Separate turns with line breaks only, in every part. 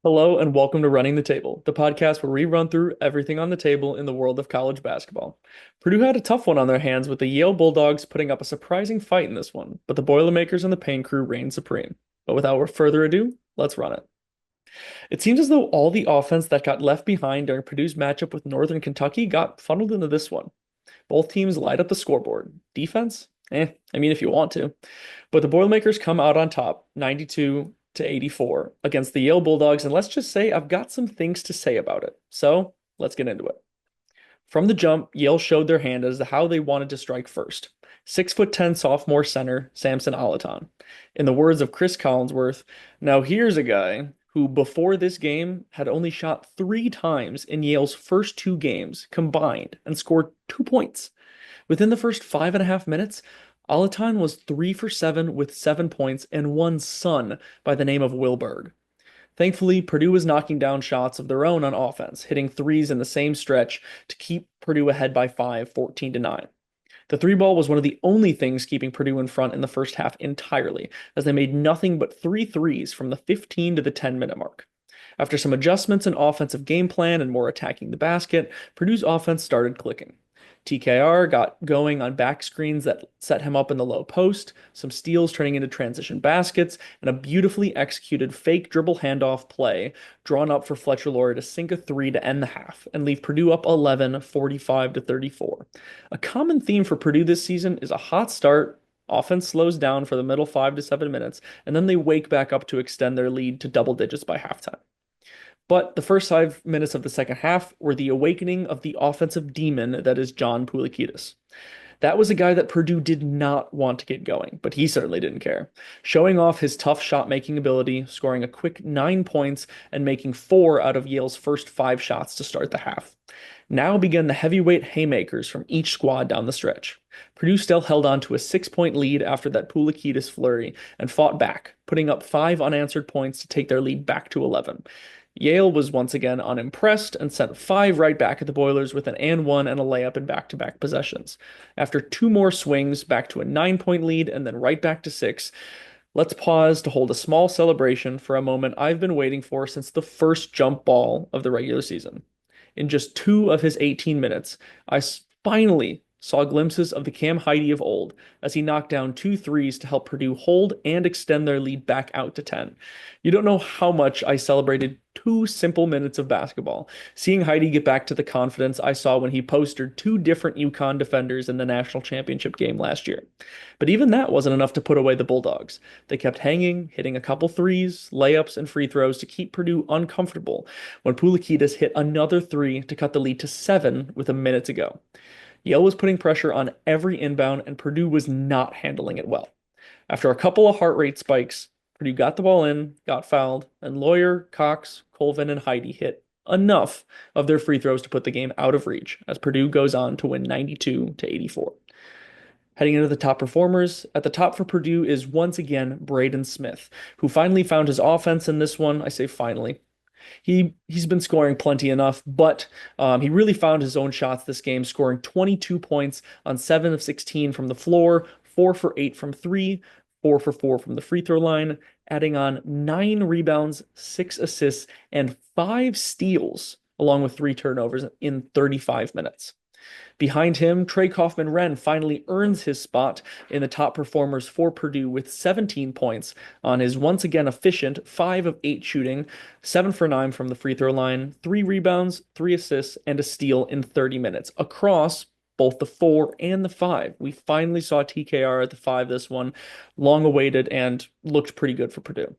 Hello and welcome to Running the Table, the podcast where we run through everything on the table in the world of college basketball. Purdue had a tough one on their hands with the Yale Bulldogs putting up a surprising fight in this one, but the Boilermakers and the Pain Crew reigned supreme. But without further ado, let's run it. It seems as though all the offense that got left behind during Purdue's matchup with Northern Kentucky got funneled into this one. Both teams light up the scoreboard. Defense? If you want to. But the Boilermakers come out on top, 92 to 84 against the Yale Bulldogs, and let's just say I've got some things to say about it. So, let's get into it. From the jump, Yale showed their hand as to how they wanted to strike first. 6'10" sophomore center Samson Alaton. In the words of Chris Collinsworth, now here's a guy who before this game had only shot 3 times in Yale's first 2 games combined and scored 2 points. Within the first 5.5 minutes, Alaton was 3 for 7 with 7 points and one son by the name of Wilberg. Thankfully, Purdue was knocking down shots of their own on offense, hitting threes in the same stretch to keep Purdue ahead by 5, 14 to 9. The three ball was one of the only things keeping Purdue in front in the first half entirely, as they made nothing but 3 threes from the 15 to the 10-minute mark. After some adjustments in offensive game plan and more attacking the basket, Purdue's offense started clicking. TKR got going on back screens that set him up in the low post, some steals turning into transition baskets, and a beautifully executed fake dribble handoff play drawn up for Fletcher Loyer to sink a three to end the half and leave Purdue up 11, 45 to 34. A common theme for Purdue this season is a hot start. Offense slows down for the middle 5 to 7 minutes, and then they wake back up to extend their lead to double digits by halftime. But the first 5 minutes of the second half were the awakening of the offensive demon that is John Poulikitis. That was a guy that Purdue did not want to get going, but he certainly didn't care. Showing off his tough shot making ability, scoring a quick 9 points, and making 4 out of Yale's first 5 shots to start the half. Now began the heavyweight haymakers from each squad down the stretch. Purdue still held on to a 6 point lead after that Poulikitis flurry and fought back, putting up 5 unanswered points to take their lead back to 11. Yale was once again unimpressed and sent 5 right back at the Boilers with an and one and a layup in back-to-back possessions. After 2 more swings, back to a 9 point lead and then right back to 6. Let's pause to hold a small celebration for a moment I've been waiting for since the first jump ball of the regular season. In just 2 of his 18 minutes, I finally saw glimpses of the Cam Heide of old as he knocked down 2 threes to help Purdue hold and extend their lead back out to 10. You don't know how much I celebrated 2 simple minutes of basketball, seeing Heide get back to the confidence I saw when he postered 2 different UConn defenders in the national championship game last year. But even that wasn't enough to put away the Bulldogs. They kept hanging, hitting a couple threes, layups, and free throws to keep Purdue uncomfortable when Poulikitis hit another 3 to cut the lead to 7 with a minute to go. Yale was putting pressure on every inbound, and Purdue was not handling it well. After a couple of heart rate spikes, Purdue got the ball in, got fouled, and Loyer, Cox, Colvin, and Heide hit enough of their free throws to put the game out of reach as Purdue goes on to win 92 to 84. Heading into the top performers, at the top for Purdue is once again Braden Smith, who finally found his offense in this one. I say finally. He's been scoring plenty enough, but he really found his own shots this game, scoring 22 points on 7 of 16 from the floor, 4 for 8 from 3, 4 for 4 from the free throw line, adding on 9 rebounds, 6 assists, and 5 steals, along with 3 turnovers in 35 minutes. Behind him, Trey Kaufman-Renn finally earns his spot in the top performers for Purdue with 17 points on his once again efficient 5 of 8 shooting, 7 for 9 from the free throw line, 3 rebounds, 3 assists, and a steal in 30 minutes across both the 4 and the 5. We finally saw TKR at the 5 this one, long awaited and looked pretty good for Purdue.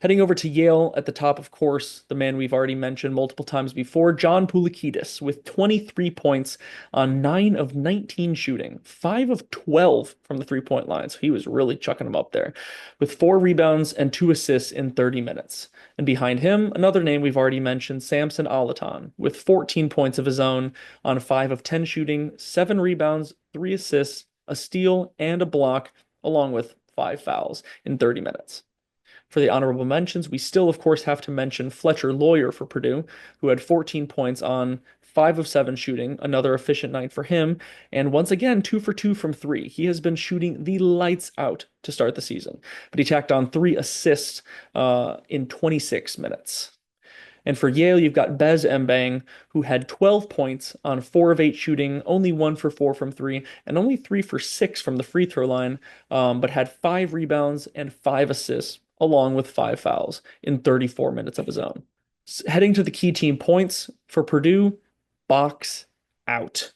Heading over to Yale at the top, of course, the man we've already mentioned multiple times before, John Poulikitis, with 23 points on 9 of 19 shooting, 5 of 12 from the three-point line. So he was really chucking them up there, with 4 rebounds and 2 assists in 30 minutes. And behind him, another name we've already mentioned, Samson Alaton, with 14 points of his own on 5 of 10 shooting, 7 rebounds, 3 assists, a steal, and a block, along with 5 fouls in 30 minutes. For the honorable mentions, we still, of course, have to mention Fletcher Loyer for Purdue, who had 14 points on 5 of 7 shooting, another efficient night for him, and once again, 2 for 2 from 3. He has been shooting the lights out to start the season, but he tacked on 3 assists in 26 minutes. And for Yale, you've got Bez Mbang, who had 12 points on 4 of 8 shooting, only 1 for 4 from 3, and only 3 for 6 from the free throw line, but had 5 rebounds and 5 assists, along with 5 fouls in 34 minutes of his own. Heading to the key team points for Purdue, box out.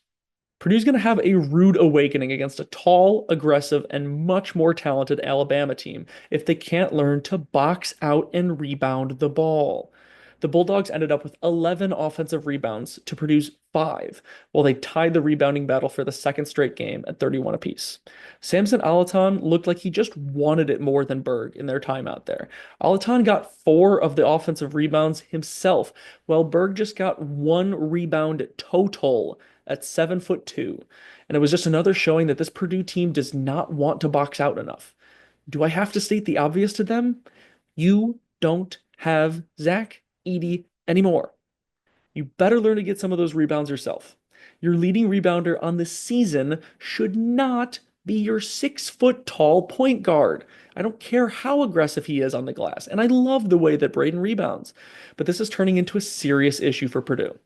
Purdue's going to have a rude awakening against a tall, aggressive, and much more talented Alabama team if they can't learn to box out and rebound the ball. The Bulldogs ended up with 11 offensive rebounds to Purdue's 5, while they tied the rebounding battle for the second straight game at 31 apiece. Samson Alaton looked like he just wanted it more than Berg in their time out there. Alaton got 4 of the offensive rebounds himself, while Berg just got 1 rebound total at 7'2". And it was just another showing that this Purdue team does not want to box out enough. Do I have to state the obvious to them? You don't have Zach Edey anymore. You better learn to get some of those rebounds yourself. Your leading rebounder on the season should not be your 6 foot tall point guard. I don't care how aggressive he is on the glass, and I love the way that Braden rebounds, but this is turning into a serious issue for Purdue.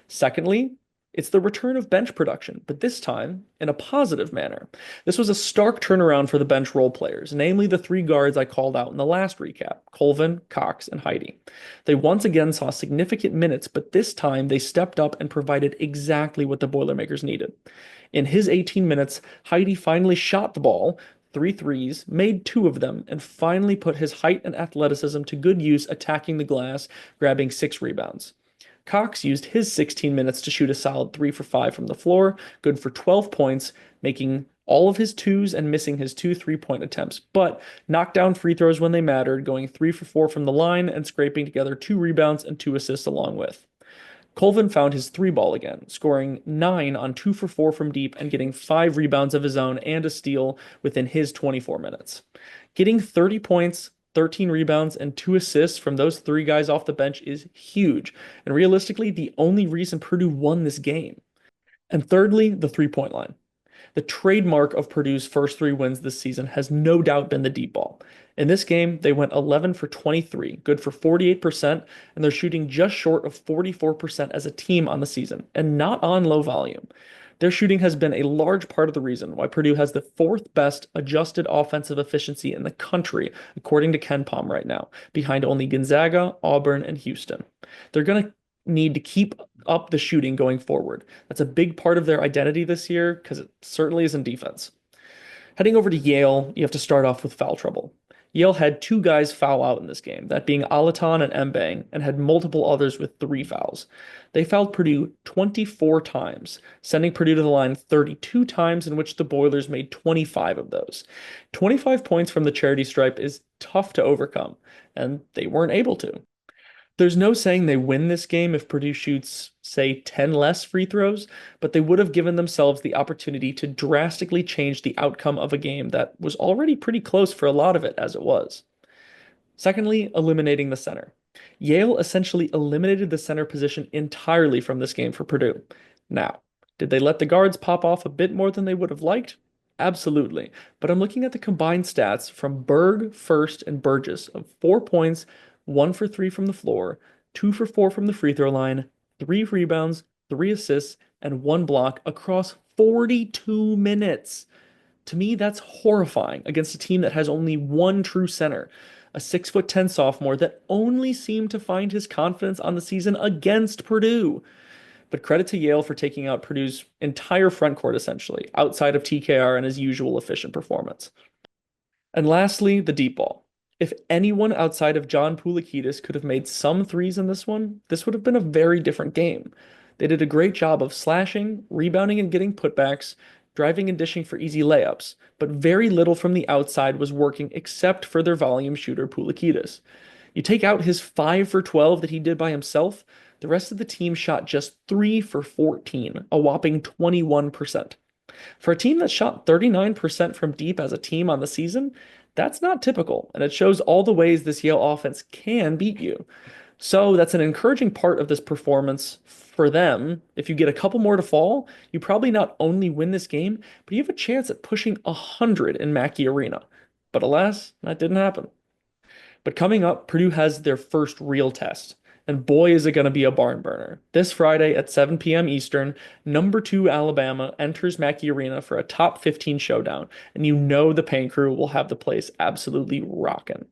Secondly, it's the return of bench production, but this time in a positive manner. This was a stark turnaround for the bench role players, namely the 3 guards I called out in the last recap, Colvin, Cox, and Heidi. They once again saw significant minutes, but this time they stepped up and provided exactly what the Boilermakers needed. In his 18 minutes, Heidi finally shot the ball, 3 threes, made 2 of them, and finally put his height and athleticism to good use attacking the glass, grabbing 6 rebounds. Cox used his 16 minutes to shoot a solid 3 for 5 from the floor, good for 12 points, making all of his twos and missing his 2 3-point attempts, but knocked down free throws when they mattered, going 3 for 4 from the line and scraping together 2 rebounds and 2 assists along with. Colvin found his 3 ball again, scoring 9 on 2 for 4 from deep and getting 5 rebounds of his own and a steal within his 24 minutes. Getting 30 points, 13 rebounds, and 2 assists from those 3 guys off the bench is huge, and realistically, the only reason Purdue won this game. And thirdly, the 3-point line. The trademark of Purdue's first 3 wins this season has no doubt been the deep ball. In this game, they went 11 for 23, good for 48%, and they're shooting just short of 44% as a team on the season, and not on low volume. Their shooting has been a large part of the reason why Purdue has the 4th best adjusted offensive efficiency in the country, according to KenPom right now, behind only Gonzaga, Auburn, and Houston. They're going to need to keep up the shooting going forward. That's a big part of their identity this year because it certainly isn't defense. Heading over to Yale, you have to start off with foul trouble. Yale had 2 guys foul out in this game, that being Alaton and Mbang, and had multiple others with 3 fouls. They fouled Purdue 24 times, sending Purdue to the line 32 times, in which the Boilers made 25 of those. 25 points from the charity stripe is tough to overcome, and they weren't able to. There's no saying they win this game if Purdue shoots, say, 10 less free throws, but they would have given themselves the opportunity to drastically change the outcome of a game that was already pretty close for a lot of it as it was. Secondly, eliminating the center. Yale essentially eliminated the center position entirely from this game for Purdue. Now, did they let the guards pop off a bit more than they would have liked? Absolutely. But I'm looking at the combined stats from Berg, First, and Burgess of 4 points, 1 for 3 from the floor, 2 for 4 from the free throw line, 3 rebounds, 3 assists, and 1 block across 42 minutes. To me, that's horrifying against a team that has only one true center, a 6'10" sophomore that only seemed to find his confidence on the season against Purdue. But credit to Yale for taking out Purdue's entire front court essentially, outside of TKR and his usual efficient performance. And lastly, the deep ball. If anyone outside of John Poulikitis could have made some threes in this one, this would have been a very different game. They did a great job of slashing, rebounding, and getting putbacks, driving and dishing for easy layups, but very little from the outside was working except for their volume shooter Poulikitis. You take out his 5 for 12 that he did by himself, the rest of the team shot just 3 for 14, a whopping 21%. For a team that shot 39% from deep as a team on the season, that's not typical, and it shows all the ways this Yale offense can beat you. So that's an encouraging part of this performance for them. If you get a couple more to fall, you probably not only win this game, but you have a chance at pushing 100 in Mackey Arena. But alas, that didn't happen. But coming up, Purdue has their first real test. And boy, is it going to be a barn burner. This Friday at 7 p.m. Eastern, number two Alabama enters Mackey Arena for a top 15 showdown, and you know the paint crew will have the place absolutely rocking.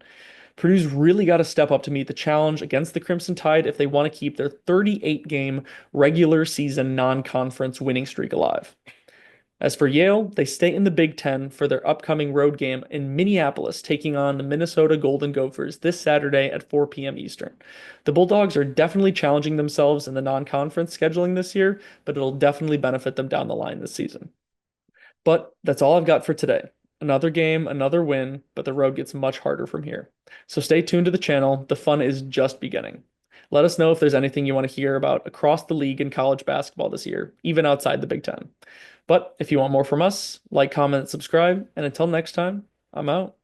Purdue's really got to step up to meet the challenge against the Crimson Tide if they want to keep their 38 game regular season non conference winning streak alive. As for Yale, they stay in the Big Ten for their upcoming road game in Minneapolis, taking on the Minnesota Golden Gophers this Saturday at 4 p.m. Eastern. The Bulldogs are definitely challenging themselves in the non conference scheduling this year, but it'll definitely benefit them down the line this season. But that's all I've got for today. Another game, another win, but the road gets much harder from here. So stay tuned to the channel. The fun is just beginning. Let us know if there's anything you want to hear about across the league in college basketball this year, even outside the Big Ten. But if you want more from us, like, comment, subscribe, and until next time, I'm out.